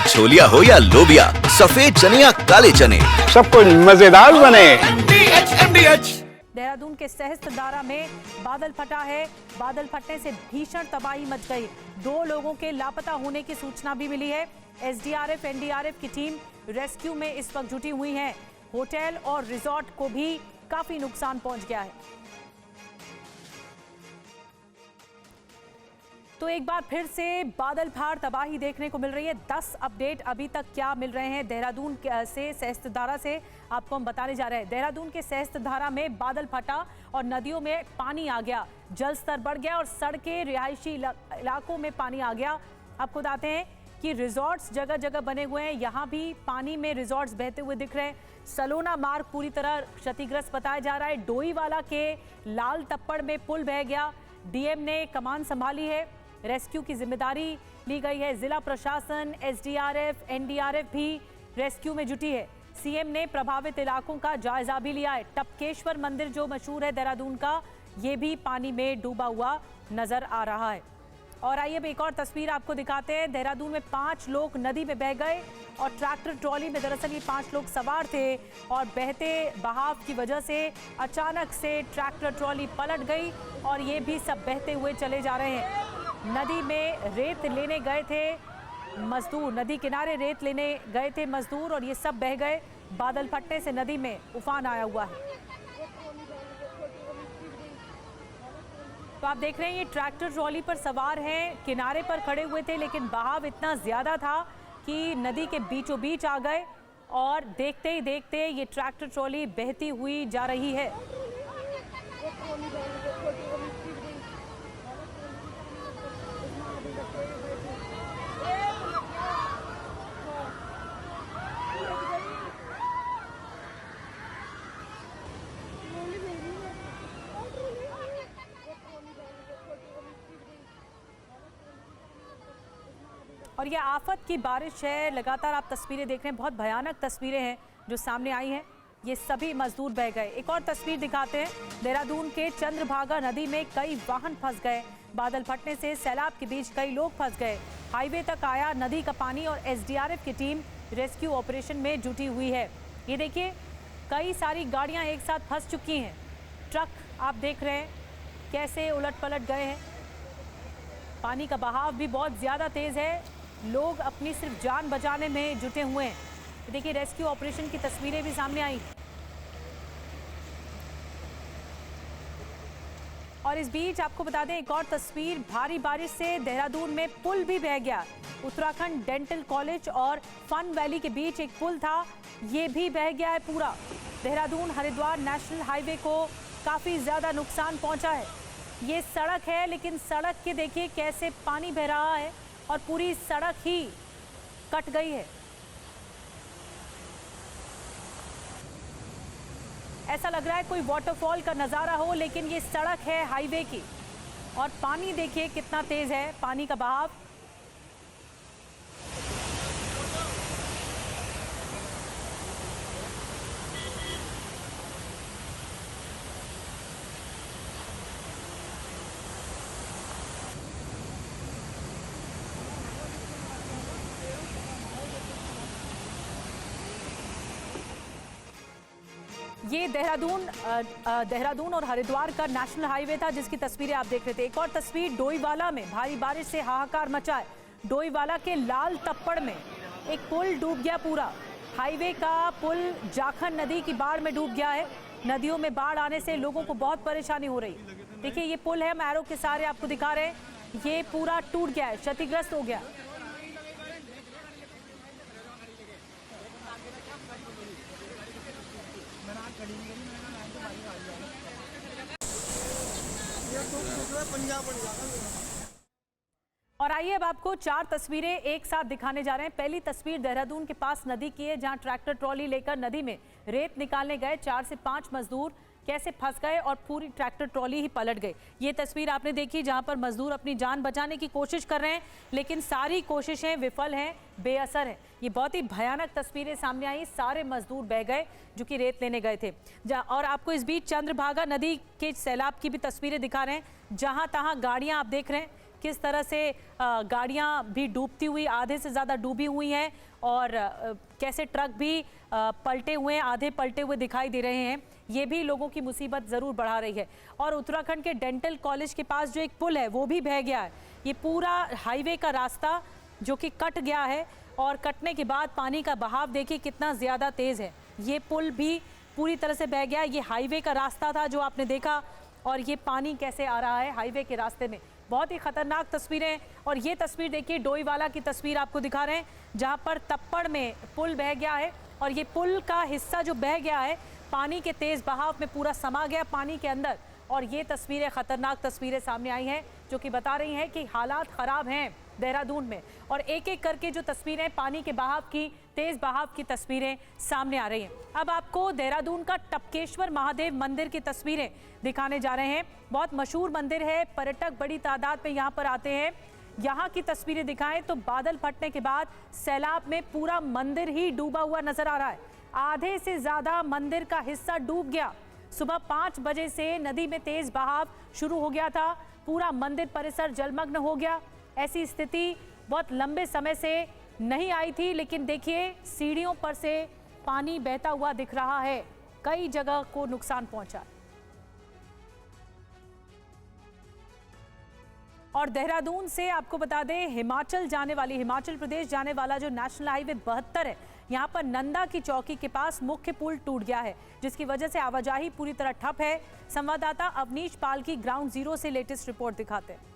अब छोलिया हो या लोबिया, सफेद चने या काले चने, सब कुछ मजेदार बने। देहरादून के सहस्त्रधारा में बादल फटा है। बादल फटने से भीषण तबाही मच गई। 2 लोगों के लापता होने की सूचना भी मिली है। एसडीआरएफ, एनडीआरएफ की टीम रेस्क्यू में इस वक्त जुटी हुई है। होटल और रिजॉर्ट को भी काफी नुकसान पहुंच गया है। तो एक बार फिर से बादल फाड़ तबाही देखने को मिल रही है। 10 अपडेट अभी तक क्या मिल रहे हैं देहरादून से, सहस्त्रधारा से आपको हम बताने जा रहे हैं। देहरादून के सहस्त्रधारा में बादल फटा और नदियों में पानी आ गया, जल स्तर बढ़ गया और सड़कें, रिहायशी इलाकों में पानी आ गया। आपको बताते हैं कि रिजॉर्ट्स जगह जगह बने हुए हैं, यहाँ भी पानी में रिजॉर्ट्स बहते हुए दिख रहे हैं। सलोना मार्ग पूरी तरह क्षतिग्रस्त बताया जा रहा है। डोईवाला के लाल टप्पड़ में पुल बह गया। डीएम ने कमान संभाली है, रेस्क्यू की जिम्मेदारी ली गई है। जिला प्रशासन, एसडीआरएफ, एनडीआरएफ भी रेस्क्यू में जुटी है। सीएम ने प्रभावित इलाकों का जायजा भी लिया है। टपकेश्वर मंदिर जो मशहूर है देहरादून का, ये भी पानी में डूबा हुआ नजर आ रहा है। और आइए अब एक और तस्वीर आपको दिखाते हैं। देहरादून में 5 लोग नदी में बह गए और ट्रैक्टर ट्रॉली में दरअसल ये 5 लोग सवार थे और बहते बहाव की वजह से अचानक से ट्रैक्टर ट्रॉली पलट गई और ये भी सब बहते हुए चले जा रहे हैं। नदी में रेत लेने गए थे मजदूर, नदी किनारे रेत लेने गए थे मजदूर और ये सब बह गए। बादल फटने से नदी में उफान आया हुआ है। तो आप देख रहे हैं ये ट्रैक्टर ट्रॉली पर सवार हैं, किनारे पर खड़े हुए थे लेकिन बहाव इतना ज्यादा था कि नदी के बीचों बीच आ गए और देखते ही देखते ये ट्रैक्टर ट्रॉली बहती हुई जा रही है। और ये आफत की बारिश है, लगातार आप तस्वीरें देख रहे हैं, बहुत भयानक तस्वीरें हैं जो सामने आई हैं। ये सभी मजदूर बह गए। एक और तस्वीर दिखाते हैं। देहरादून के चंद्रभागा नदी में कई वाहन फंस गए। बादल फटने से सैलाब के बीच कई लोग फंस गए। हाईवे तक आया नदी का पानी और एसडीआरएफ की टीम रेस्क्यू ऑपरेशन में जुटी हुई है। ये देखिए कई सारी गाड़ियां एक साथ फंस चुकी हैं। ट्रक आप देख रहे हैं कैसे उलट पलट गए हैं। पानी का बहाव भी बहुत ज़्यादा तेज़ है। लोग अपनी सिर्फ जान बचाने में जुटे हुए हैं। देखिए रेस्क्यू ऑपरेशन की तस्वीरें भी सामने आई। और इस बीच आपको बता दें एक और तस्वीर, भारी बारिश से देहरादून में पुल भी बह गया। उत्तराखंड डेंटल कॉलेज और फन वैली के बीच एक पुल था, ये भी बह गया है पूरा। देहरादून हरिद्वार नेशनल हाईवे को काफ़ी ज़्यादा नुकसान पहुंचा है। ये सड़क है लेकिन सड़क के देखिए कैसे पानी बह रहा है और पूरी सड़क ही कट गई है। ऐसा लग रहा है कोई वाटरफॉल का नज़ारा हो, लेकिन ये सड़क है हाईवे की और पानी देखिए कितना तेज है, पानी का बहाव। ये देहरादून और हरिद्वार का नेशनल हाईवे था जिसकी तस्वीरें आप देख रहे थे। एक और तस्वीर डोईवाला में भारी बारिश से हाहाकार मचा है। डोईवाला के लाल टप्पड़ में एक पुल डूब गया पूरा। हाईवे का पुल जाखन नदी की बाढ़ में डूब गया है। नदियों में बाढ़ आने से लोगों को बहुत परेशानी हो रही। देखिए ये पुल है, हम एरो के सहारे आपको दिखा रहे हैं, ये पूरा टूट गया है, क्षतिग्रस्त हो गया। और आइए अब आपको 4 तस्वीरें एक साथ दिखाने जा रहे हैं। पहली तस्वीर देहरादून के पास नदी की है जहां ट्रैक्टर ट्रॉली लेकर नदी में रेत निकालने गए 4 से 5 मजदूर कैसे फंस गए और पूरी ट्रैक्टर ट्रॉली ही पलट गई। ये तस्वीर आपने देखी जहां पर मजदूर अपनी जान बचाने की कोशिश कर रहे हैं लेकिन सारी कोशिशें विफल हैं, बेअसर हैं। ये बहुत ही भयानक तस्वीरें सामने आई। सारे मजदूर बह गए जो कि रेत लेने गए थे। और आपको इस बीच चंद्रभागा नदी के सैलाब की भी तस्वीरें दिखा रहे हैं। जहां तहां गाड़ियां आप देख रहे हैं किस तरह से गाड़ियां भी डूबती हुई, आधे से ज़्यादा डूबी हुई हैं और कैसे ट्रक भी पलटे हुए हैं, आधे पलटे हुए दिखाई दे रहे हैं। ये भी लोगों की मुसीबत ज़रूर बढ़ा रही है। और उत्तराखंड के डेंटल कॉलेज के पास जो एक पुल है वो भी बह गया है। ये पूरा हाईवे का रास्ता जो कि कट गया है और कटने के बाद पानी का बहाव देखिए कितना ज़्यादा तेज़ है। ये पुल भी पूरी तरह से बह गया। ये हाईवे का रास्ता था जो आपने देखा और ये पानी कैसे आ रहा है हाईवे के रास्ते में। बहुत ही खतरनाक तस्वीरें। और ये तस्वीर देखिए डोईवाला की तस्वीर आपको दिखा रहे हैं जहां पर तप्पड़ में पुल बह गया है और ये पुल का हिस्सा जो बह गया है पानी के तेज बहाव में पूरा समा गया पानी के अंदर। और ये तस्वीरें, खतरनाक तस्वीरें सामने आई हैं जो कि बता रही हैं कि हालात ख़राब हैं देहरादून में। और एक एक करके जो तस्वीरें पानी के बहाव की, तेज बहाव की तस्वीरें सामने आ रही हैं। अब आपको देहरादून का टपकेश्वर महादेव मंदिर की तस्वीरें दिखाने जा रहे हैं। बहुत मशहूर मंदिर है, पर्यटक बड़ी तादाद में यहाँ पर आते हैं। यहाँ की तस्वीरें दिखाएं तो बादल फटने के बाद सैलाब में पूरा मंदिर ही डूबा हुआ नजर आ रहा है। आधे से ज़्यादा मंदिर का हिस्सा डूब गया। सुबह 5 बजे से नदी में तेज बहाव शुरू हो गया था, पूरा मंदिर परिसर जलमग्न हो गया। ऐसी स्थिति बहुत लंबे समय से नहीं आई थी, लेकिन देखिए सीढ़ियों पर से पानी बहता हुआ दिख रहा है। कई जगह को नुकसान पहुंचा। और देहरादून से आपको बता दें हिमाचल प्रदेश जाने वाला जो नेशनल हाईवे 72 है, यहाँ पर नंदा की चौकी के पास मुख्य पुल टूट गया है जिसकी वजह से आवाजाही पूरी तरह ठप है। संवाददाता अवनीश पाल की ग्राउंड जीरो से लेटेस्ट रिपोर्ट दिखाते हैं।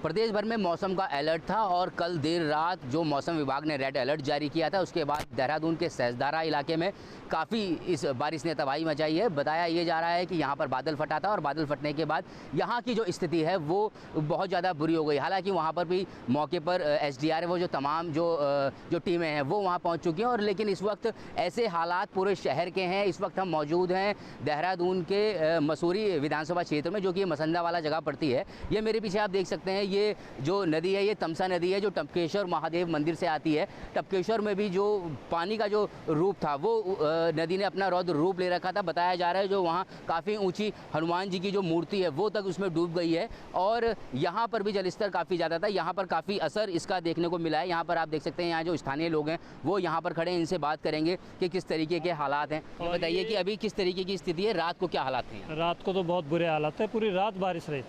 प्रदेश भर में मौसम का अलर्ट था और कल देर रात जो मौसम विभाग ने रेड अलर्ट जारी किया था उसके बाद देहरादून के सहस्त्रधारा इलाके में काफ़ी इस बारिश ने तबाही मचाई है। बताया ये जा रहा है कि यहाँ पर बादल फटा था और बादल फटने के बाद यहाँ की जो स्थिति है वो बहुत ज़्यादा बुरी हो गई। हालांकि वहाँ पर भी मौके पर SDRF वो जो तमाम जो टीमें हैं वो वहाँ पहुँच चुकी हैं और लेकिन इस वक्त ऐसे हालात पूरे शहर के हैं। इस वक्त हम मौजूद हैं देहरादून के मसूरी विधानसभा क्षेत्र में, जो कि मसंदा वाला जगह पड़ती है। ये मेरे पीछे आप देख सकते हैं, ये जो नदी है ये तमसा नदी है जो टपकेश्वर महादेव मंदिर से आती है। टपकेश्वर में भी जो पानी का जो रूप था वो नदी ने अपना रौद्र रूप ले रखा था। बताया जा रहा है जो वहाँ काफ़ी ऊंची हनुमान जी की जो मूर्ति है वो तक उसमें डूब गई है और यहाँ पर भी जलस्तर काफ़ी ज़्यादा था। यहाँ पर काफ़ी असर इसका देखने को मिला है। यहाँ पर आप देख सकते हैं यहाँ जो स्थानीय लोग हैं वो यहाँ पर खड़े हैं, इनसे बात करेंगे कि किस तरीके के हालात हैं। बताइए कि अभी किस तरीके की स्थिति है, रात को क्या हालात हैं? रात को तो बहुत बुरे हालात है, पूरी रात बारिश रही,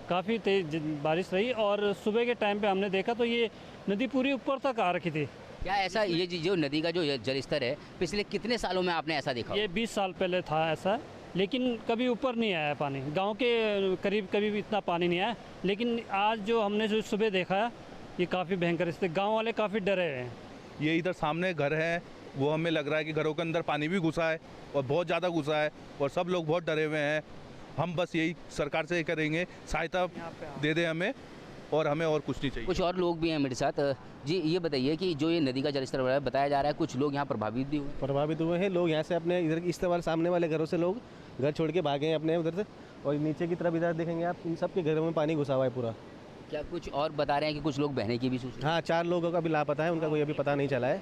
काफ़ी तेज बारिश रही और सुबह के टाइम पे हमने देखा तो ये नदी पूरी ऊपर तक आ रखी थी। क्या ऐसा ये जो नदी का जो जलस्तर है पिछले कितने सालों में आपने ऐसा देखा? ये 20 साल पहले था ऐसा, लेकिन कभी ऊपर नहीं आया पानी। गांव के करीब कभी भी इतना पानी नहीं आया, लेकिन आज जो हमने जो सुबह देखा है ये काफ़ी भयंकर स्थिति। गाँव वाले काफ़ी डरे हुए हैं। ये इधर सामने घर है, वो हमें लग रहा है कि घरों के अंदर पानी भी घुसा है और बहुत ज़्यादा घुसा है और सब लोग बहुत डरे हुए हैं। हम बस यही सरकार से करेंगे, सहायता दे दे हमें और हमें और कुछ नहीं चाहिए। कुछ और लोग भी हैं मेरे साथ। जी ये बताइए कि जो ये नदी का जलस्तर बढ़ा है, बताया जा रहा है कुछ लोग यहाँ प्रभावित हुए हैं। लोग यहाँ से अपने इधर इस्तेमाल सामने वाले घरों से लोग घर छोड़ के भागे हैं अपने उधर से। और नीचे की तरफ इधर देखेंगे आप, इन सब के घरों में पानी घुसा हुआ है पूरा। क्या कुछ और बता रहे हैं कि कुछ लोग बहने की भी सूचना? हाँ, 4 लोगों का भी लापता है, उनका कोई अभी पता नहीं चला है।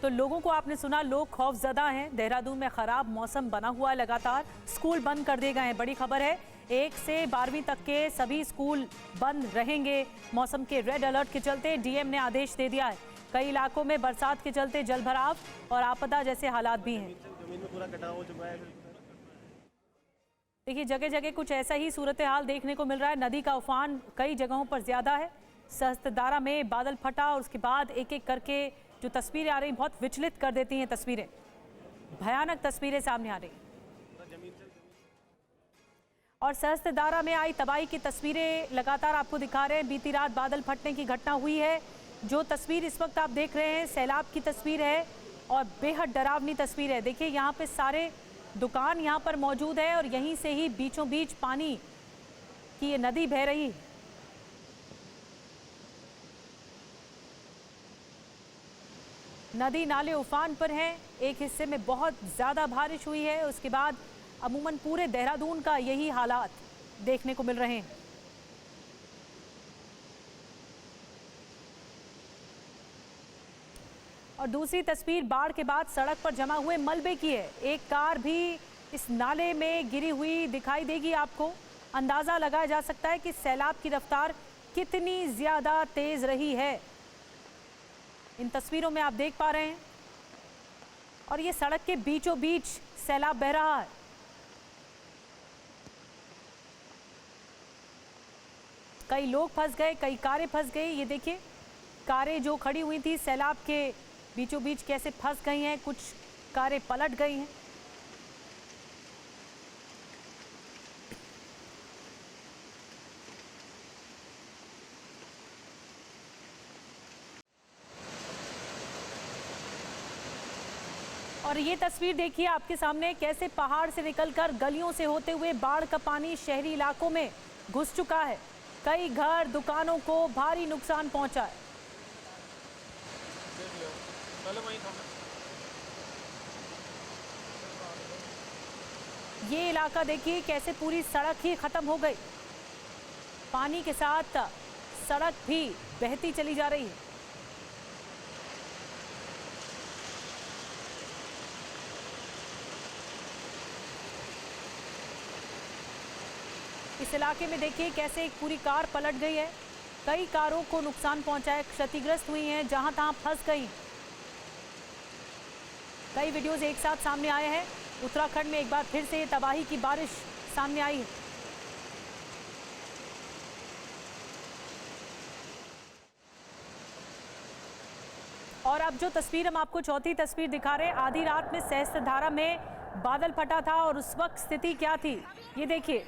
तो लोगों को आपने सुना, लोग खौफजदा हैं। देहरादून में खराब मौसम बना हुआ है लगातार, स्कूल बंद कर दिए गए हैं। बड़ी खबर है, 1 से 12वीं तक के सभी स्कूल बंद रहेंगे। मौसम के रेड अलर्ट के चलते डीएम ने आदेश दे दिया है। कई इलाकों में बरसात के चलते जलभराव और आपदा जैसे हालात भी हैं। जमीन में पूरा कटाव हो चुका है। देखिए जगह जगह कुछ ऐसा ही सूरत हाल देखने को मिल रहा है। नदी का उफान कई जगहों पर ज्यादा है। सहस्त्रधारा में बादल फटा और उसके बाद एक एक करके जो तस्वीरें आ रही बहुत विचलित कर देती हैं। तस्वीरें, भयानक तस्वीरें सामने आ रही। और सहस्त्रधारा में आई तबाही की तस्वीरें लगातार आपको दिखा रहे हैं। बीती रात बादल फटने की घटना हुई है। जो तस्वीर इस वक्त आप देख रहे हैं सैलाब की तस्वीर है और बेहद डरावनी तस्वीर है। देखिए यहाँ पे सारे दुकान यहाँ पर मौजूद है और यहीं से ही बीचों बीच पानी की ये नदी बह रही है। नदी नाले उफान पर हैं। एक हिस्से में बहुत ज़्यादा बारिश हुई है, उसके बाद अमूमन पूरे देहरादून का यही हालात देखने को मिल रहे हैं। और दूसरी तस्वीर बाढ़ के बाद सड़क पर जमा हुए मलबे की है। एक कार भी इस नाले में गिरी हुई दिखाई देगी आपको। अंदाजा लगाया जा सकता है कि सैलाब की रफ्तार कितनी ज्यादा तेज रही है। इन तस्वीरों में आप देख पा रहे हैं और ये सड़क के बीचों बीच सैलाब बह रहा है। कई लोग फंस गए, कई कारें फंस गई। ये देखिए कारें जो खड़ी हुई थी सैलाब के बीचों बीच कैसे फंस गई हैं, कुछ कारें पलट गई हैं। और ये तस्वीर देखिए आपके सामने कैसे पहाड़ से निकलकर गलियों से होते हुए बाढ़ का पानी शहरी इलाकों में घुस चुका है। कई घर दुकानों को भारी नुकसान पहुंचा है। ये इलाका देखिए कैसे पूरी सड़क ही खत्म हो गई, पानी के साथ सड़क भी बहती चली जा रही है। इस इलाके में देखिए कैसे एक पूरी कार पलट गई है, कई कारों को नुकसान पहुंचा है, क्षतिग्रस्त हुई हैं, जहां तहां फंस गई। कई वीडियोस एक साथ सामने आए हैं। उत्तराखंड में एक बार फिर से तबाही की बारिश सामने आई है। और अब जो तस्वीर हम आपको चौथी तस्वीर दिखा रहे हैं, आधी रात में सहस्त्रधारा में बादल फटा था और उस वक्त स्थिति क्या थी ये देखिए।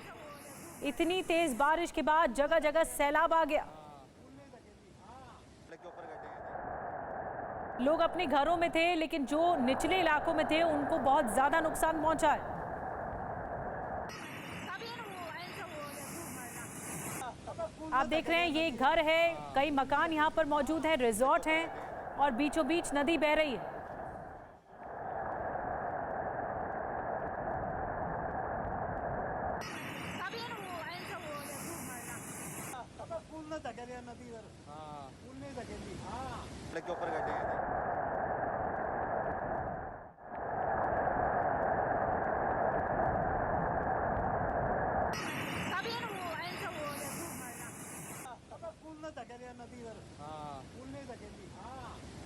इतनी तेज बारिश के बाद जगह जगह सैलाब आ गया। लोग अपने घरों में थे लेकिन जो निचले इलाकों में थे उनको बहुत ज्यादा नुकसान पहुंचा है। आप देख रहे हैं ये घर है, कई मकान यहाँ पर मौजूद हैं, रिजॉर्ट हैं और बीचों बीच नदी बह रही है।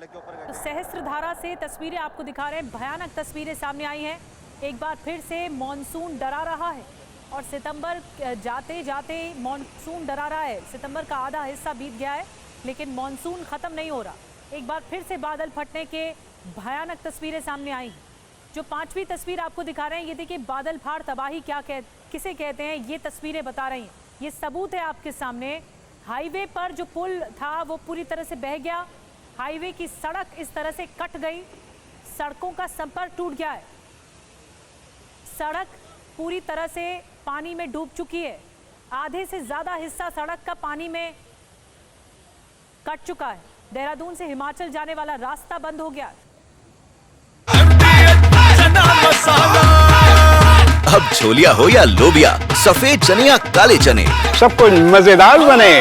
तो सहस्त्रधारा से तस्वीरें आपको दिखा रहे हैं, भयानक तस्वीरें सामने आई हैं। एक बार फिर से मॉनसून डरा रहा है और सितंबर जाते जाते मॉनसून डरा रहा है। सितंबर का आधा हिस्सा बीत गया है लेकिन मॉनसून खत्म नहीं हो रहा। एक बार फिर से बादल फटने के भयानक तस्वीरें सामने आई हैं। जो पांचवी तस्वीर आपको दिखा रहे हैं ये देखिए बादल फाड़ तबाही किसे कहते हैं ये तस्वीरें बता रही हैं। ये सबूत है आपके सामने। हाईवे पर जो पुल था वो पूरी तरह से बह गया, हाईवे की सड़क इस तरह से कट गई, सड़कों का संपर्क टूट गया है, सड़क पूरी तरह से पानी में डूब चुकी है, आधे से ज्यादा हिस्सा सड़क का पानी में कट चुका है। देहरादून से हिमाचल जाने वाला रास्ता बंद हो गया। अब छोलिया हो या लोबिया, सफेद चने या काले चने, सबको मजेदार बने।